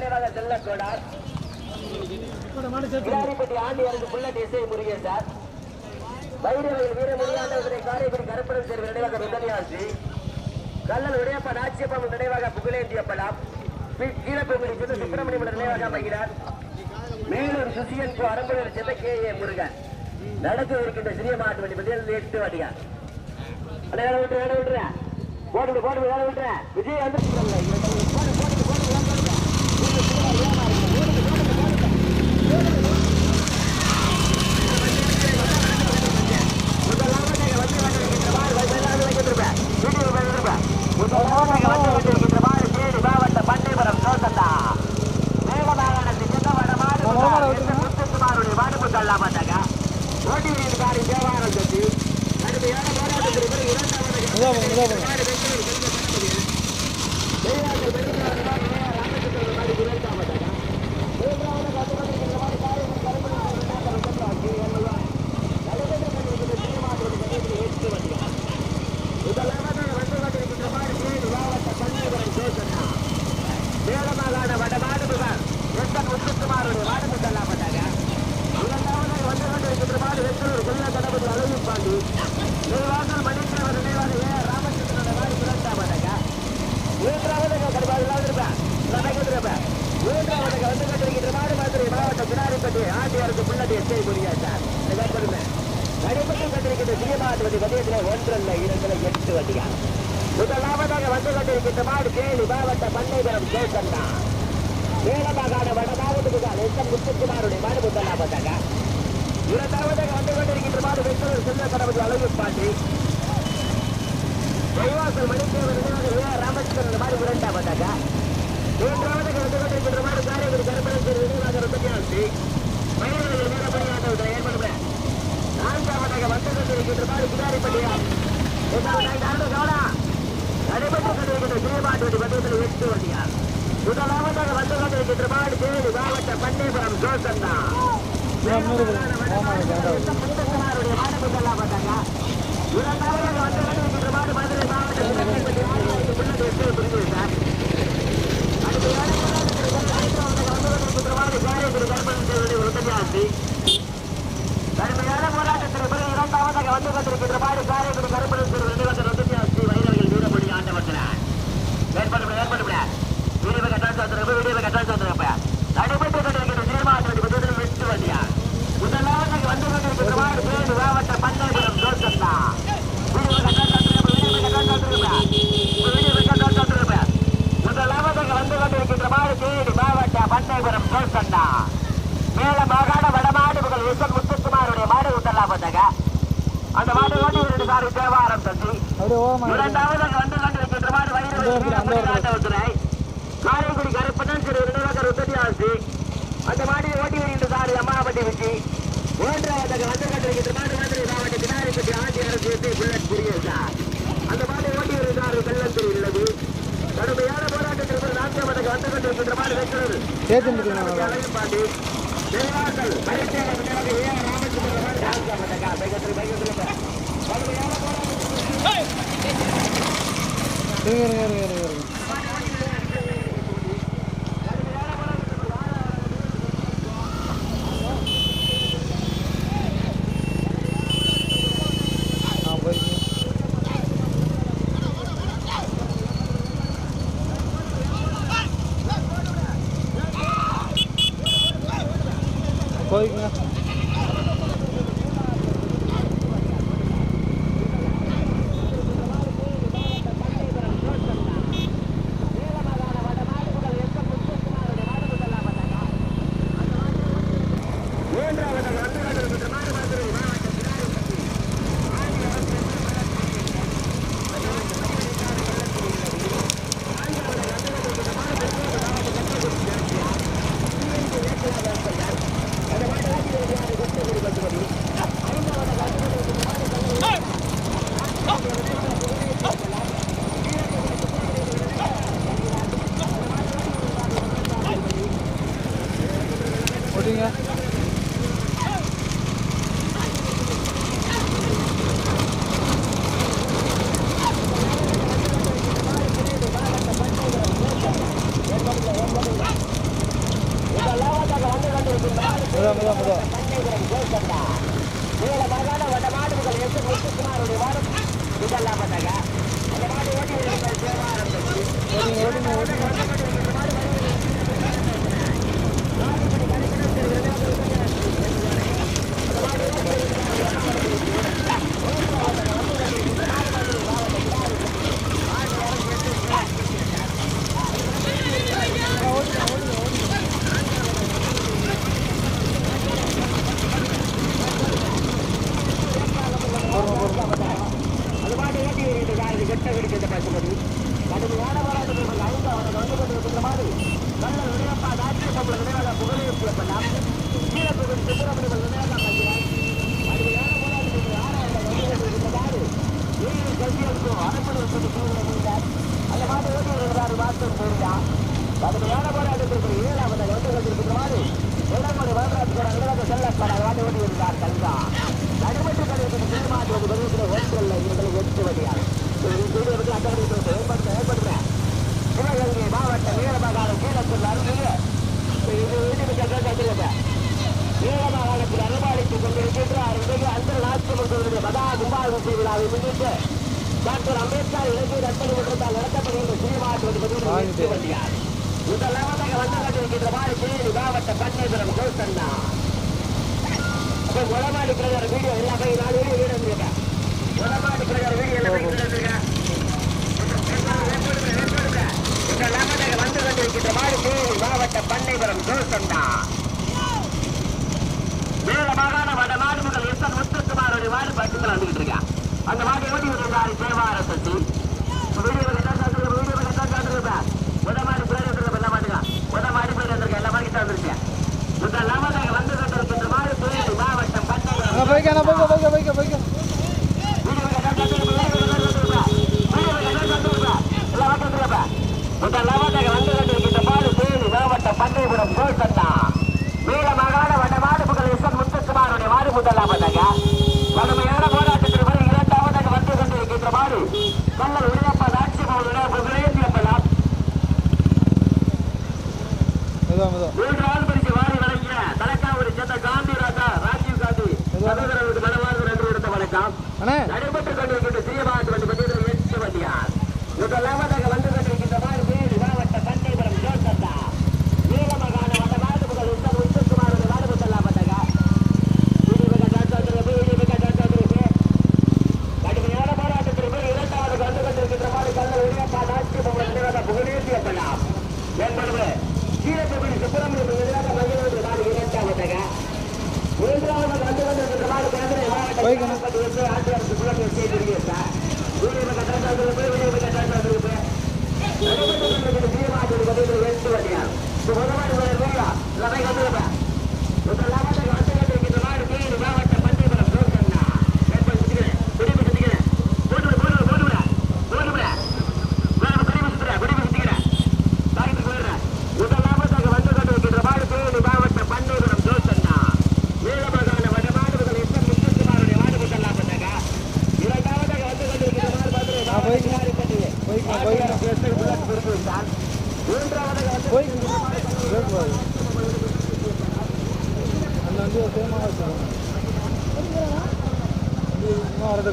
நினைவாக செல்லக்கோடார் கிடாரிப்பட்டி ஆண்டியாருக்கு புல்லட் இசை முருகேன் சார். வைரவையில் வீரமணியாண்டவரை காரைக்குடி கருப்பணன் சேர்வு நினைவாக ருதனியாசி. கல்லல் உடையப்ப நாச்சியப்பம் நினைவாக புகழேந்தியப்பலாம். கீழப்பகுதி சென்று சுப்பிரமணியம் நினைவாக மகிழார். மேலூர் சுசியன் அரம்பலூர் சென்ற கே ஏ முருகன். நடக்க இருக்கின்ற சிறிய மாட்டு வண்டி பதில் 8 வண்டியார். வேலை விட்டுற போட்டு வேலை விட்டுற விஜய் வந்து மாவட்ட பண்டிபுரம் சோசந்தா மேல மாகாணத்தில் முத்துக்குமாருடைய வாடுப்பு தள்ளாமாட்டாங்க. ஓட்டி வீடுகாரி தேவாரம் சத்தி கடுமையான போராட்டத்திற்கு முதலாவதாக வந்து கொண்டிருக்கின்ற மாடு கேளு மாவட்ட பண்ணைபுரம் சோசன்னா மேலமாகாண வடமாவட்டத்துக்கான முத்துக்குமாருடைய மாடு முதலாவதாக. இரண்டாவதாக வந்து கொண்டிருக்கின்ற மாடு வெற்றூர் செல்ல கடவுள் அழகு பாண்டி வைவாசல் மணித்தேவர் ராமச்சந்திரன் மாடு இரண்டாவதாக. மூன்றாவதாக வந்து கொண்டிருக்கின்ற மாடு காரைக்குடி கருப்பணன் நினைவாக ருதனியாசி மயில்கள் வீரமணியாண்டவரை ஏற்படுமே. நான்காவதாக வந்து கொண்டிருக்கின்ற மாடு கிடாரிப்பட்டியா நடைபெற்று கொண்டிருக்கின்ற சிறுமாட்டு பந்தயத்தில் 8 வண்டியார். முதலாவதாக வந்து கொண்டிருக்கின்ற மாடு தேனி மாவட்ட பண்ணைபுரம் ஜோசன்னா முத்துக்குமாருடைய மாடு முதலாவதாக. இரண்டாவதாக வந்து கொண்டிருக்கின்ற மாடு மதுரை மாவட்ட புரிஞ்சுவிட்டார். அடுத்த மாடு காரைக்குடி கருப்பணன் ருதனியாசி கடுமையான போராட்டத்திற்கு பிறகு இரண்டாவதாக வந்து கொண்டிருக்கின்ற மாடு காரைக்குடி கருப்பணன் நினைவாக ருதனியாசி வைரவையில் வீரமணி ஆண்டவர்கள் ஏற்படுத்த வீடியோ கட்டால் சாத்திரப்ப நடைபெற்று கொண்டிருக்கின்ற சிறுமாட்டு முதலில் 8 வண்டியார். முதலாவதாக வந்து கொண்டிருக்கின்ற மாடு பேரு மாவட்ட பண்ணைபுரம் ஜோசன்னா முதலாவதாக வந்து கொண்டிருக்கின்ற மாடு பேரு மாவட்ட பண்ணைபுரம் ஜோசன்னா மேல மாகாண வடமாடு புகழ் முத்துக்குமாருடைய மாடு முதலாவதாக. அந்த மாடு ஓட்டி விடுதாரி தேவாரம் தந்தி. இரண்டாவதாக வந்து கொண்டிருக்கின்ற மாடு வைரவத்துறை காரைக்குடி கருப்பணன் நினைவாக ருதனியாசி. அந்த மாடியை ஓட்டி வருகின்றார் அம்மாவட்டி வச்சு. மூன்றாவதாக வந்து கொண்டிருக்கின்ற மாடு மதுரை மாவட்ட கிடாரிப்பட்டி ஆண்டியாருக்கு புல்லட் புரியார். அந்த மாடியை ஓட்டி வருகிறார் வெள்ளத்தில் உள்ளது. கடுமையான போராட்டத்திற்கு நான்காவதாக வந்து கொண்டிருக்கின்ற மாடு வெற்றூர் பாண்டி தேவாசல் மணித்தேவர் நினைவாக ராமச்சந்திரன் நான்காவதாக போய்க்குங்க. பண்ணைபுரம் கோசண்டா மேல மகான வட மாடுகள் எஸ் முத்துக்குமாருடைய வாரம் இதெல்லாம் பார்த்தாங்க அந்த மாடு ஓட்டி கெட்ட வெடிக்கிறத பார்க்கும்போது கடுமையான போராட்டங்கள் ஐந்தாவது வந்து கொண்டிருக்கிற மாதிரி நல்ல விளையாப்பா ராஜ்ய சம்பள விளையாட புகழேற்றியப்பெல்லாம் கீழப்பகுதி சுப்பிரமணியர்கள் விளையாட பார்க்கிறார் கடுமையான போராட்டங்கள் ஆறாயிரம் வந்து கொண்டிருக்கிற மாதிரி ஏழு கல்விகளுக்கும் அரசு சூழ்நிலையார் அந்த மாதிரி ஓடி வருகிறார் மாற்றம் போகிறார் கடுமையான போராட்டத்திற்கு ஏழாவது வந்து கொண்டிருக்கிற மாதிரி இளமொழி வரலாற்று அலுவலக செல்லப்பட வாடி ஓடி வருகிறார் கல்வா நடுமட்டு கடைக்கு தீர்மானத்துக்கு பதிவு ஒன்றல்ல இவர்களை எட்டுவதியார் சிவகங்கை மாவட்ட வீரமாகாணம் கீழத்தில் அருகில் வீரமாகாணத்தில் அனுமானித்துக் கொண்டிருக்கின்ற அந்தநாட்டு மகா கும்பாபிஷேக விழாவை முன்னிட்டு டாக்டர் அம்பேத்கர் இளைஞர் அன்பு மன்றத்தால் நடத்தப்படுகின்ற ஸ்ரீமாட்டு முதலாவதாக வந்து கொண்டிருக்கின்ற மாதிரி மாவட்ட பண்ணைபுரம் கோசண்ணா உடமாடி பிரதர் வீடியோ எல்லாமே 4 வீடியோ எடுத்துருக்கேன் உடமாடி பிரதர் வீடியோ எல்லாமே வந்து கொண்டிருக்கின்ற மாதிரி மாவட்ட பண்ணைபுரம் கோசண்ணா மேல மாகாண வட மாடுகள் எஸ் முத்துக்குமாரோட மாடு பட்டுகள் வந்துகிட்டு இருக்கேன் அந்த மாடு ஓடி வருகிறார் சேவார சசி உடமாடி பிரதர் எல்லா மாட்டுங்க உடமாடி பிரதர் எல்லா மாடி வந்துருக்கேன் முதலாவதாக வந்து கொண்டிருக்கின்ற மாதிரி மாவட்டம் பண்ணைபுரம் முதலாவதாக வந்து கொண்டிருக்கின்ற மாவட்ட பண்ணைபுரம் கோசண்ணா மேல மாகாண வட மாடுகள் எஸ் முத்துக்குமாரோட மாடு முதலாவதாக கடுமையான போராட்டத்தில் வரை இரண்டாவதாக வந்து கொண்டிருக்கின்ற மாடு கல்லல் உடையப்பா ராட்சியப்பலாம் மூன்றாவது பரிசு வாரி வழங்கிய தலைக்காவூரை சேர்ந்த காந்தி ராஜா ராஜீவ் காந்தி சகோதரர்களுக்கு மனமார்ந்த நன்றி எடுத்த வணக்கம் நடைபெற்றுக் கொண்டிருக்கின்ற சீமாட்டு பகுதியில் 8 வண்டியார் முதலாவதாக வந்து கொண்டிருக்கின்ற மாதிரி மாவட்ட பண்ணைபுரம் கோசண்ணா மேல மாகாண வட மாடுகள் எஸ் முத்துக்குமாரோட மாடு முதலாவதாக கடுமையான போராட்டத்திற்கு இரண்டாவது வந்து கொண்டிருக்கின்ற மாதிரி கல்லல் உடையப்பா ராட்சியப்பலாம் புகழேற்றியப்பலாம் என்பது கீழப்பகுதி சுப்பிரமணியம் எதிராக மகிழ்ச்சி நாடு இரண்டாவதாக மூன்றாவது வந்து கொண்டிருக்கின்ற மாதிரி கேந்திர மாவட்ட ஆட்சியர் சுப்பிரமணியம் செய்திருக்கிறார்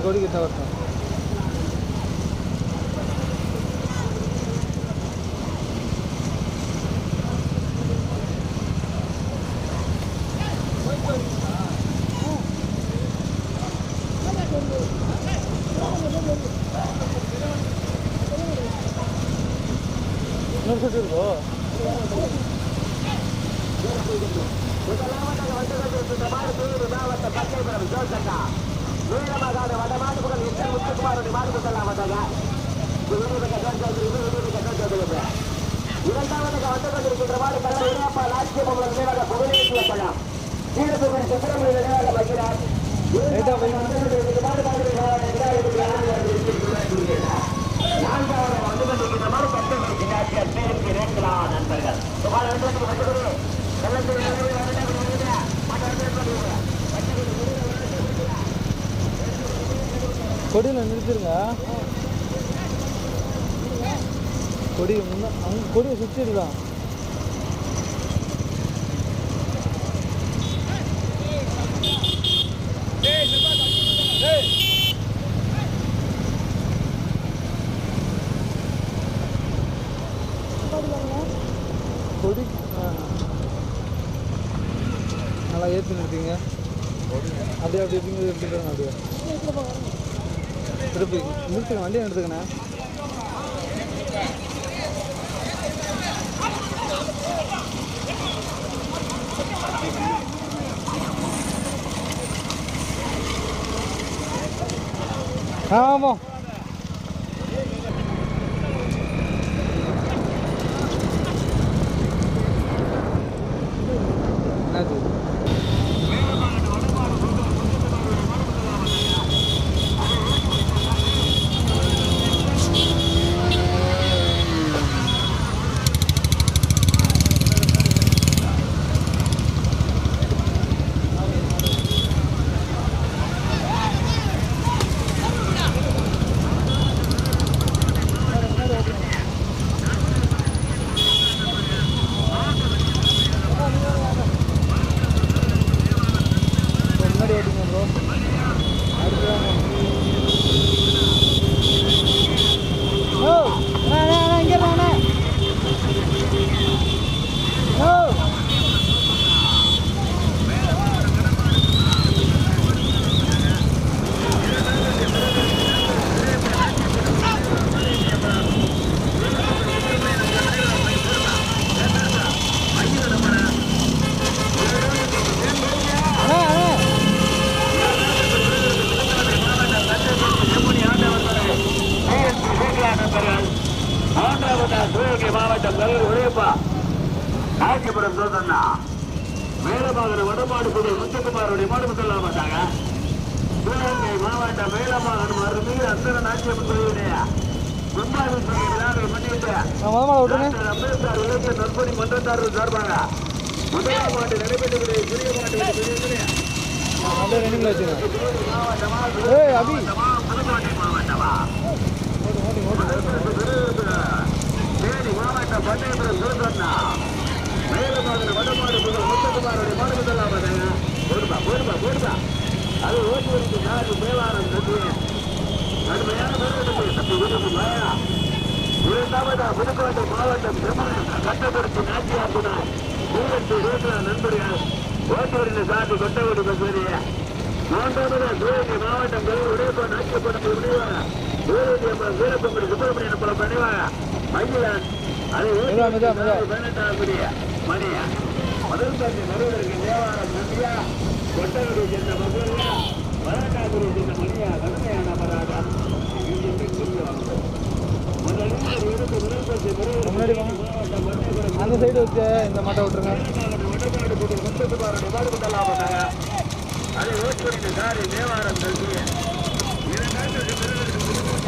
கொடிக்கிட்ட வருஷம் இருக்கோ மாவட்ட பண்ணைபுரம் கோசண்ணா வீரமாகாண வட மாடுகள் எஸ் முத்துக்குமாரோட மாடு முதலாவதாக இரண்டாவதாக வந்து கொண்டிருக்கின்ற மாடு கல்ல இணையப்பா லாட்சியபவன் மேலாக புகழேற்றியப்பலாம் கீழப்பகுதி சுப்பிரமணிய நிலையாக வைக்கிறார் நான்காவது வந்து கொண்டிருக்கின்ற மாடு பேருக்கு ரேங்களா நண்பர்கள் கொடியில் நிறுத்திருங்க கொடி முன்ன கொடியை சுற்றிடுதான் நல்லா ஏற்றின்னு இருக்கீங்க. அப்படியே அப்படி எப்படிங்க எடுத்துக்கிறேன். அப்படியே திருப்பி நிறுத்துங்க, வண்டியை எடுத்துக்கண்ணே. ஆமாம் சிவகங்கை மாவட்டம் கல்லூர் உடையப்பா நாயக்கபுரம் சோதனா மேலமாகன வடமாடு புதிய முத்துக்குமாரோடைய மாடு முதலாம் வந்தாங்க. சிவகங்கை மாவட்டம் மேலமாகன அருமையில் அந்தன நாச்சியம்மன் கோயிலுடைய கும்பாபிஷேக விழாவை முன்னிட்டு அம்பேத்கர் இலக்கிய நற்பணி மன்றத்தார்கள் சார்பாக முதலாம் ஆண்டு நடைபெற்ற சிறிய மாவட்டமா தேனி மாவட்டம் பட்டயபுரம் சோதனா மேலமாகன வடமாடு புதிய முத்துக்குமாரோடைய மாடு முதலாம் வந்தாங்க. போடுபா அது ஓட்டு வரைக்கு நாடு மேலாளர் கடுமையான இரண்டாவதா புதுக்கோட்டை மாவட்டம் கட்டப்படுத்தி நாச்சியாக்குனார் நண்பர்கள் ஓட்டுவரின் சார்பு கொட்டவடி பகுதிய மூன்றாவதா சிவகங்கை மாவட்டம் உடையப்பா நாச்சியப்படும் முடிவாக வீரப்பம்படி சுப்பிரமணியன் புலம் நினைவாக மகிழன் அதை 18ஆம் மணியா முதல் பகுதி நடுவருக்கு தேவாரம் நம்பியா கொட்டவடி சேர்ந்த மகளியா 18ஆம் சேர்ந்த மணியா கடுமையான பராதம் அந்த சைடு வச்சு இந்த மாட்டை விட்டுருங்க.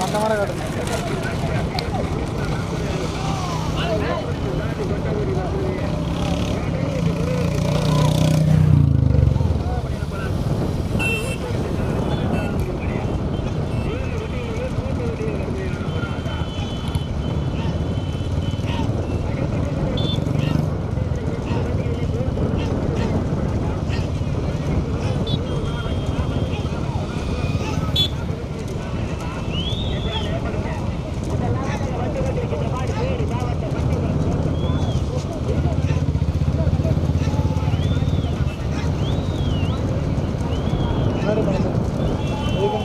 அந்த மாடை காட்டுங்க.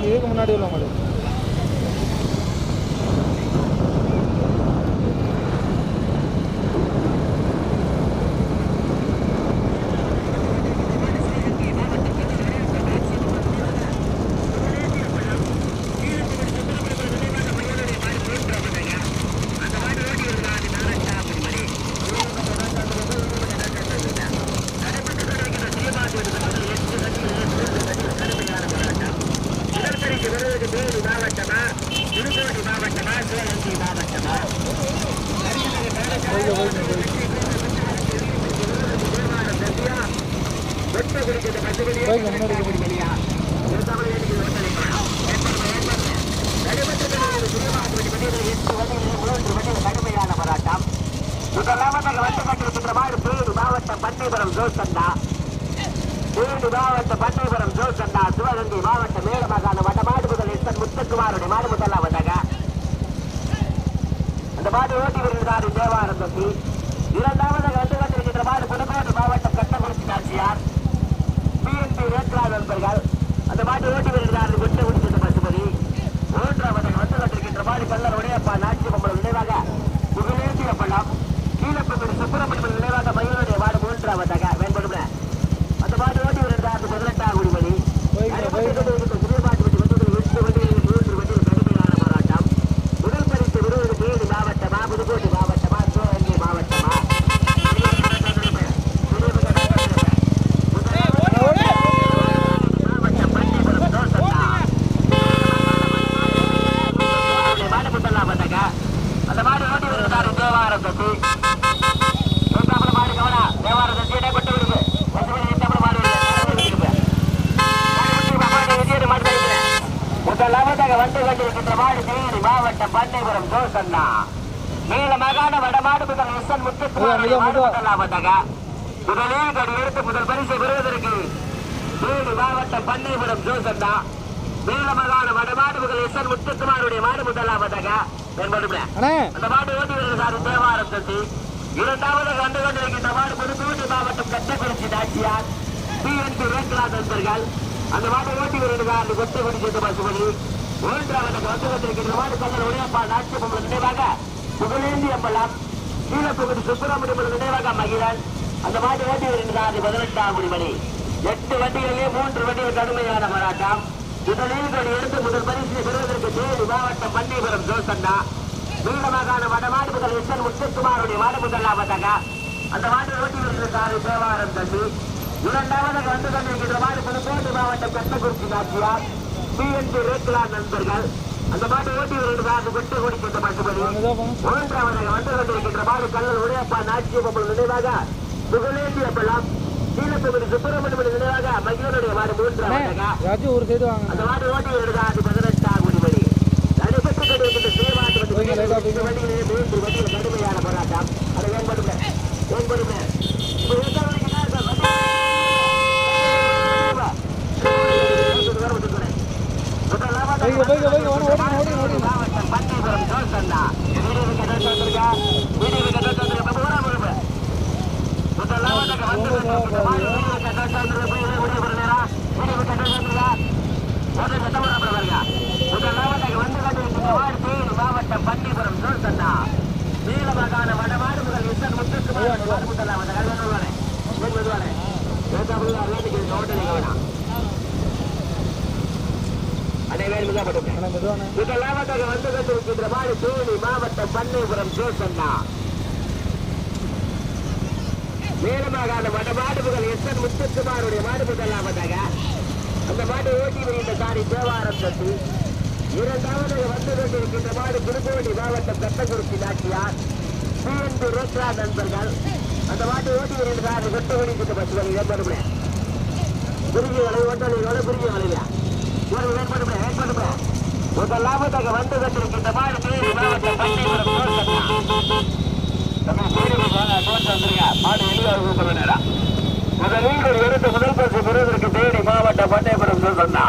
இதுக்கு முன்னாடி உள்ள மாடு கடுமையான போராட்டம். முதலாவதாக வந்து கொண்டிருக்கின்ற மாடு தேனி மாவட்டம் பன்னிபுரம் ஜோசன்னா, தேனி மாவட்டம் பன்னிபுரம் ஜோசன்னா, சிவகங்கை மாவட்டம் மேலமாகாண வடமாடு முதல் எஸ்என் முத்துக்குமாருடைய மாடு முதலாவதாக அந்த மாடு ஓட்டி வருகிறார் தேவாரம் தம்பி. இரண்டாவதாக வந்து கொண்டிருக்கின்ற மாவட்டம் பண்ணைபுரம் ஜோசண்ணா நீல மகாண வடமாடு முதல் எஸ்என் முத்துக்குமாரதாக முதலில் கடி எடுத்து முதல் பரிசை பெறுவதற்கு தேனி மாவட்டம் பண்ணைபுரம் ஜோசண்ணா நீல மகாண வடமாடு முதல் எஸ்என் முத்துக்குமாருடைய மாடு முதலாவதாக அந்த மாடு ஓட்டி வருகிறார் தேவாரம் தட்டி இரண்டாவதாக வந்து கொண்டிருக்கின்ற மாடு புதுக்கோட்டை மாவட்டம் கட்டக்குறிச்சி நாச்சியார் PNP ரேக்லாஸ் நண்பர்கள் அந்த மாட்டை ஓட்டி வருகிறார் அந்த கொட்டகுடி சேர்ந்த பசுமணி மூன்றாவதாக வந்து கொண்டிருக்கின்ற மாடு கல்லர் உடையப்பா நாச்சியம் நினைவாக புகழேந்தி அம்பலம் கீழப்பகுதி சுப்பிரமணியம் நினைவாக மகிழன் அந்த மாட்டை ஓட்டி வருகிறார் 18ஆம் மணி 8 வண்டிகளிலே 3 வண்டிகள் கடுமையான போராட்டம் முதலில் எடுத்து முதல் பரிசை பெறுவதற்கு தேனி மாவட்டம் பண்ணைபுரம் ஜோசண்ணா நீல மாகாண வடமாடு முதல் எஸ்என் முத்துக்குமாருடைய மாடு முதலாவதாக அந்த மாட்டை ஓட்டி வருகிறார் தேவாரம் தம்பி இரண்டாவதாக வந்து கொண்டிருக்கின்ற மாடு புதுக்கோட்டை மாவட்டம் கட்டக்குறிச்சி நாச்சியார் PNP ரேக்லாஸ் நண்பர்கள் அந்த மாட்டை ஓட்டி வருகிறார் கொட்டகுடி சேர்ந்த பசுமணி மூன்றாவதாக வந்து கொண்டிருக்கின்ற மாடு கல்லல் உடையப்பா நாச்சியம் நினைவாக புகழேந்தி அம்பலம் கீழப்பகுதி சுப்பிரமணியம் நினைவாக மகிழனுடைய மாடு மூன்றாவதாக அந்த மாடு ஓட்டி வருகிறார் 18ஆம் மணி நடைபெற்று கொண்டிருக்கின்ற சேவாட்டு வண்டிகளிலே 3 வண்டிகள் கடுமையான போராட்டம் அதை ஏற்படுமே மாவட்டம் பண்ணைபுரம் ஜோசண்ணா முதலாவதாக வந்து முதலாவதாக வந்து கொண்டிருக்கின்ற மாவட்டம் பண்ணைபுரம் ஜோசண்ணா நீல மாகாண வடமாடு முதல் எஸ்என் முத்துக்குமார் முதலாவதாக முதலாவதாக வந்து கொண்டிருக்கின்ற மாடு தேனி மாவட்டம் பண்ணைபுரம் ஜோசண்ணா நீல மாகாண வடமாடு முதல் எஸ்என் முத்துக்குமாருடைய மாடு முதலாவதாக அந்த மாடு ஓட்டி வருகின்ற சாரி தேவாரம் தட்டி இரண்டாவதாக வந்து கொண்டிருக்கின்ற மாடு புதுக்கோட்டை மாவட்டம் கட்டக்குறிச்சி நாச்சியார் PNP ரேக்லாஸ் நண்பர்கள் அந்த மாட்டை ஓட்டி வருகின்ற சாரி கொட்டகுடி சேர்ந்த பசுமணி ஏற்படுமே குறுகிய வலை ஓட்டலையோட குறுகிய வலையா ஏற்படுமே முதலாவதாக வந்து கொண்டிருக்கின்ற மாடு தேனி மாவட்டம் பண்ணைபுரம் மாடு வெளியாக முதலில் எடுத்து முதல் பரிசு பெறுவதற்கு தேனி மாவட்டம் பண்ணைபுரம் ஜோசண்ணா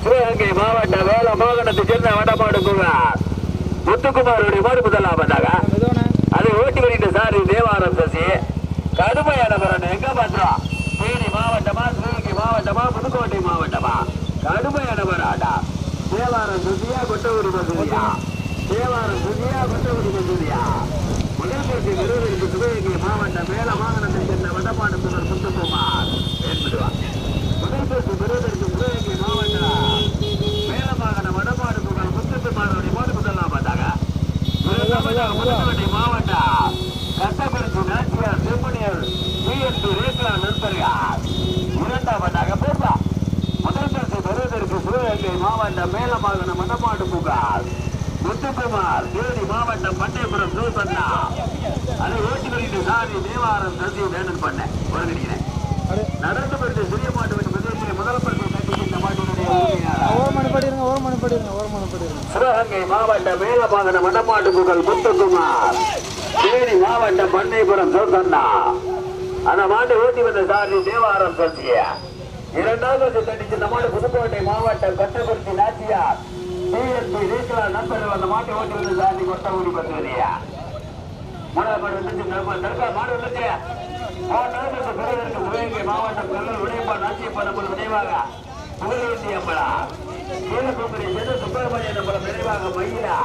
சிவகங்கை மாவட்ட வேல மாகாணத்தை சேர்ந்த வடமாடு முத்துக்குமாருடைய மாடு முதலாவதாக அதை ஓட்டி வருகின்ற சாரி தேவாரம் சசி கடுமையான போராட்டம் எங்க பாத்துறோம் தேனி மாவட்டமா சிவகங்கை மாவட்டமா புதுக்கோட்டை மாவட்டமா கடுமையான போராட்டம் தேவாரம் சுசியா கொட்டகுடி மசூதியா தேவாரம் சுசியா கொட்டகுடி மசூதியா முதல் பரிசு பெறுவதற்கு சிவகங்கை மாவட்ட மேல மாகாணத்தை சேர்ந்த வடமாடு முத்துக்குமார் என்பதுவா முதல் பரிசு பெறுவதற்கு சிவகங்கை மாவட்ட மேல மாகாண வடமாடு முத்துக்குமாருடைய மாடு முதலாவதாக புதுக்கோட்டை மாவட்ட கட்டக்குறிச்சி நாச்சியார் செம்மணியர் PNP ரேக்லாஸ் நண்பர்கள் இரண்டாவதாக போர்வா முதல் பரிசு பெறுவதற்கு சிவகங்கை மாவட்ட மேல மாகாண வடமாடு முத்துக்குமார் தேனி மாவட்டம் பண்ணைபுரம் ஜோசண்ணா அதை ஓட்டி வருகின்ற சாரி தேவாரம் சசி வேணும் பண்ண வருகிறேன் நடந்து பெற்ற சிறிய மாட்டு முதல் பரிசு கட்டிக்கின்ற மாட்டினுடைய சிவகங்கை மாவட்ட மேல மாகாண வடமாடு முத்துக்குமார் தேனி மாவட்டம் பண்ணைபுரம் ஜோசண்ணா அந்த மாட்டை ஓட்டி வந்த சாரி தேவாரம் சசிய இரண்டாவது கட்டிக்கின்ற மாடு புதுக்கோட்டை மாவட்டம் கட்டக்குறிச்சி நாச்சியார் PNP ரேக்லாஸ் நண்பர்கள் அந்த மாட்டை ஓட்டி வந்து சாதி கொட்டகுடி பசுமணியா மாடு வந்துச்சு சிவகங்கை மாவட்டம் கல்லூர் விளையப்பா நாச்சியப்பா நம்ம நினைவாக புகழேந்தி அம்பலா கீழப்பகுதி சுப்பிரமணிய நம்மள நினைவாக மயிலா